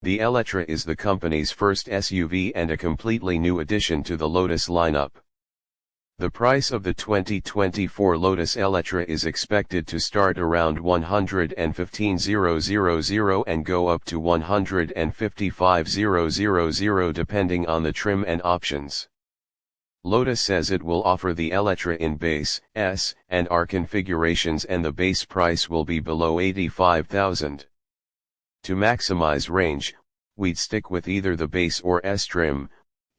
The Eletre is the company's first SUV and a completely new addition to the Lotus lineup. The price of the 2024 Lotus Eletre is expected to start around $115,000 and go up to $155,000 depending on the trim and options. Lotus says it will offer the Eletre in base, S, and R configurations, and the base price will be below $85,000. To maximize range, we'd stick with either the base or S trim,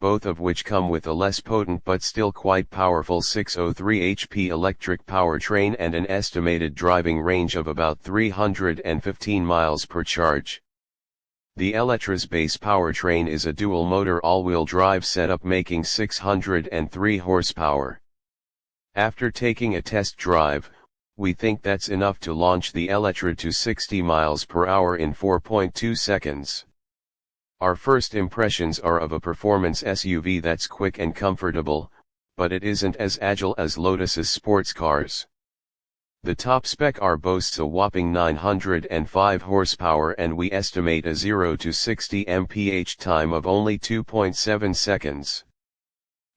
both of which come with a less potent but still quite powerful 603 HP electric powertrain and an estimated driving range of about 315 miles per charge. The Eletre's base powertrain is a dual-motor all-wheel drive setup making 603 horsepower. After taking a test drive, we think that's enough to launch the Eletre to 60 miles per hour in 4.2 seconds. Our first impressions are of a performance SUV that's quick and comfortable, but it isn't as agile as Lotus's sports cars. The top-spec R boasts a whopping 905 horsepower, and we estimate a 0 to 60 mph time of only 2.7 seconds.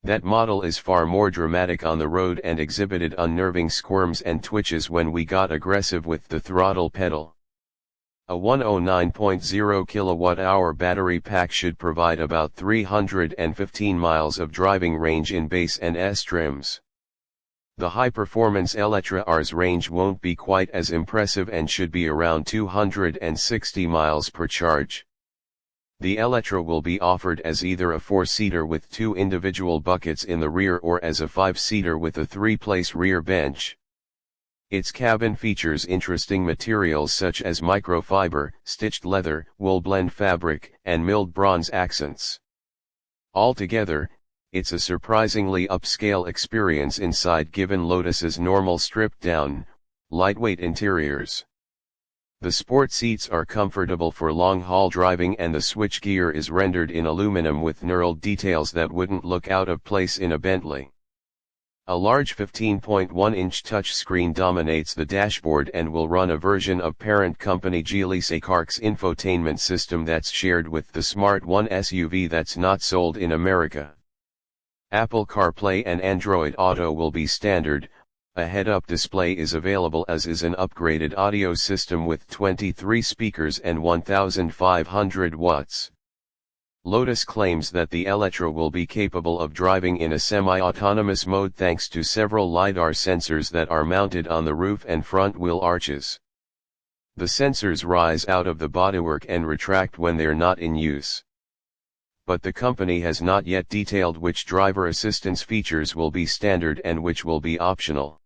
That model is far more dramatic on the road and exhibited unnerving squirms and twitches when we got aggressive with the throttle pedal. A 109.0 kWh battery pack should provide about 315 miles of driving range in base and S trims. The high-performance Eletre R's range won't be quite as impressive and should be around 260 miles per charge. The Eletre will be offered as either a 4-seater with 2 individual buckets in the rear or as a 5-seater with a 3-place rear bench. Its cabin features interesting materials such as microfiber, stitched leather, wool blend fabric, and milled bronze accents. Altogether, it's a surprisingly upscale experience inside given Lotus's normal stripped-down, lightweight interiors. The sport seats are comfortable for long-haul driving, and the switchgear is rendered in aluminum with knurled details that wouldn't look out of place in a Bentley. A large 15.1-inch touchscreen dominates the dashboard and will run a version of parent company Geely Car's infotainment system that's shared with the Smart One SUV that's not sold in America. Apple CarPlay and Android Auto will be standard. A head-up display is available, as is an upgraded audio system with 23 speakers and 1,500 watts. Lotus claims that the Eletre will be capable of driving in a semi-autonomous mode thanks to several LiDAR sensors that are mounted on the roof and front wheel arches. The sensors rise out of the bodywork and retract when they're not in use. But the company has not yet detailed which driver assistance features will be standard and which will be optional.